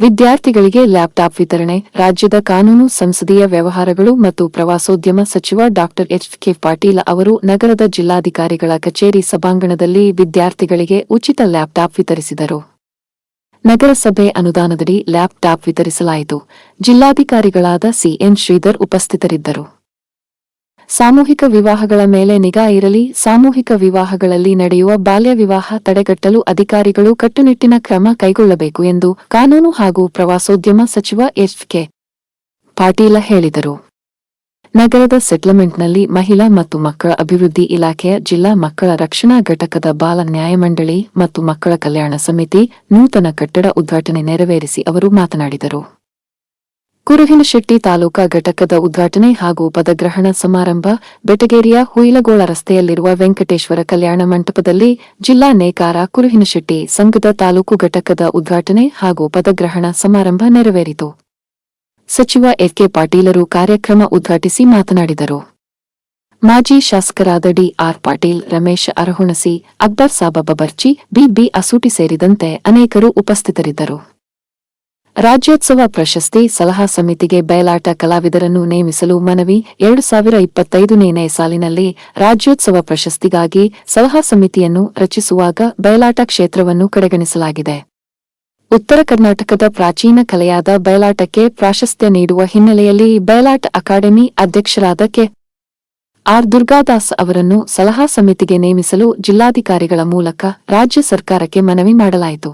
ವಿದ್ಯಾರ್ಥಿಗಳಿಗೆ ಲ್ಯಾಪ್ಟಾಪ್ ವಿತರಣೆ. ರಾಜ್ಯದ ಕಾನೂನು, ಸಂಸದೀಯ ವ್ಯವಹಾರಗಳು ಮತ್ತು ಪ್ರವಾಸೋದ್ಯಮ ಸಚಿವ ಡಾ ಎಚ್.ಕೆ. ಪಾಟೀಲ್ ಅವರು ನಗರದ ಜಿಲ್ಲಾಧಿಕಾರಿಗಳ ಕಚೇರಿ ಸಭಾಂಗಣದಲ್ಲಿ ವಿದ್ಯಾರ್ಥಿಗಳಿಗೆ ಉಚಿತ ಲ್ಯಾಪ್ಟಾಪ್ ವಿತರಿಸಿದರು. ನಗರಸಭೆ ಅನುದಾನದಡಿ ಲ್ಯಾಪ್ಟಾಪ್ ವಿತರಿಸಲಾಯಿತು. ಜಿಲ್ಲಾಧಿಕಾರಿಗಳಾದ ಸಿ.ಎನ್. ಶ್ರೀಧರ್ ಉಪಸ್ಥಿತರಿದ್ದರು. ಸಾಮೂಹಿಕ ವಿವಾಹಗಳ ಮೇಲೆ ನಿಗಾ ಇರಲಿ. ಸಾಮೂಹಿಕ ವಿವಾಹಗಳಲ್ಲಿ ನಡೆಯುವ ಬಾಲ್ಯ ವಿವಾಹ ತಡೆಗಟ್ಟಲು ಅಧಿಕಾರಿಗಳು ಕಟ್ಟುನಿಟ್ಟಿನ ಕ್ರಮ ಕೈಗೊಳ್ಳಬೇಕು ಎಂದು ಕಾನೂನು ಹಾಗೂ ಪ್ರವಾಸೋದ್ಯಮ ಸಚಿವ ಎಚ್.ಕೆ. ಪಾಟೀಲ ಹೇಳಿದರು. ನಗರದ ಸೆಟ್ಲ್ಮೆಂಟ್ನಲ್ಲಿ ಮಹಿಳಾ ಮತ್ತು ಮಕ್ಕಳ ಅಭಿವೃದ್ಧಿ ಇಲಾಖೆಯ ಜಿಲ್ಲಾ ಮಕ್ಕಳ ರಕ್ಷಣಾ ಘಟಕದ ಬಾಲ ನ್ಯಾಯಮಂಡಳಿ ಮತ್ತು ಮಕ್ಕಳ ಕಲ್ಯಾಣ ಸಮಿತಿ ನೂತನ ಕಟ್ಟಡ ಉದ್ಘಾಟನೆ ನೆರವೇರಿಸಿ ಅವರು ಮಾತನಾಡಿದರು. ಕುರುಹಿನಶೆಟ್ಟಿ ತಾಲೂಕಾ ಘಟಕದ ಉದ್ಘಾಟನೆ ಹಾಗೂ ಪದಗ್ರಹಣ ಸಮಾರಂಭ ಬೆಟಗೇರಿಯ ಹುಯಿಲಗೋಳ ರಸ್ತೆಯಲ್ಲಿರುವ ವೆಂಕಟೇಶ್ವರ ಕಲ್ಯಾಣ ಮಂಟಪದಲ್ಲಿ ಜಿಲ್ಲಾ ನೇಕಾರ ಕುರುಹಿನಶೆಟ್ಟಿ ಸಂಘದ ತಾಲೂಕು ಘಟಕದ ಉದ್ಘಾಟನೆ ಹಾಗೂ ಪದಗ್ರಹಣ ಸಮಾರಂಭ ನೆರವೇರಿತು. ಸಚಿವ ಎಚ್.ಕೆ. ಪಾಟೀಲರು ಕಾರ್ಯಕ್ರಮ ಉದ್ಘಾಟಿಸಿ ಮಾತನಾಡಿದರು. ಮಾಜಿ ಶಾಸಕರಾದ ಡಿ.ಆರ್. ಪಾಟೀಲ್, ರಮೇಶ್ ಅರಹುಣಸಿ, ಅಕ್ಬರ್ ಸಾಬ ಬಬರ್ಚಿ, ಬಿ. ಅಸೂಟಿ ಸೇರಿದಂತೆ ಅನೇಕರು ಉಪಸ್ಥಿತರಿದ್ದರು. ರಾಜ್ಯೋತ್ಸವ ಪ್ರಶಸ್ತಿ ಸಲಹಾ ಸಮಿತಿಗೆ ಬಯಲಾಟ ಕಲಾವಿದರನ್ನು ನೇಮಿಸಲು ಮನವಿ. 2025ನೇ ಸಾಲಿನಲ್ಲಿ ರಾಜ್ಯೋತ್ಸವ ಪ್ರಶಸ್ತಿಗಾಗಿ ಸಲಹಾ ಸಮಿತಿಯನ್ನು ರಚಿಸುವಾಗ ಬಯಲಾಟ ಕ್ಷೇತ್ರವನ್ನು ಕಡೆಗಣಿಸಲಾಗಿದೆ. ಉತ್ತರ ಕರ್ನಾಟಕದ ಪ್ರಾಚೀನ ಕಲೆಯಾದ ಬಯಲಾಟಕ್ಕೆ ಪ್ರಾಶಸ್ತ್ಯ ನೀಡುವ ಹಿನ್ನೆಲೆಯಲ್ಲಿ ಬಯಲಾಟ ಅಕಾಡೆಮಿ ಅಧ್ಯಕ್ಷರಾದ ಕೆ. ಆರ್. ದುರ್ಗಾದಾಸ್ ಅವರನ್ನು ಸಲಹಾ ಸಮಿತಿಗೆ ನೇಮಿಸಲು ಜಿಲ್ಲಾಧಿಕಾರಿಗಳ ಮೂಲಕ ರಾಜ್ಯ ಸರ್ಕಾರಕ್ಕೆ ಮನವಿ ಮಾಡಲಾಯಿತು.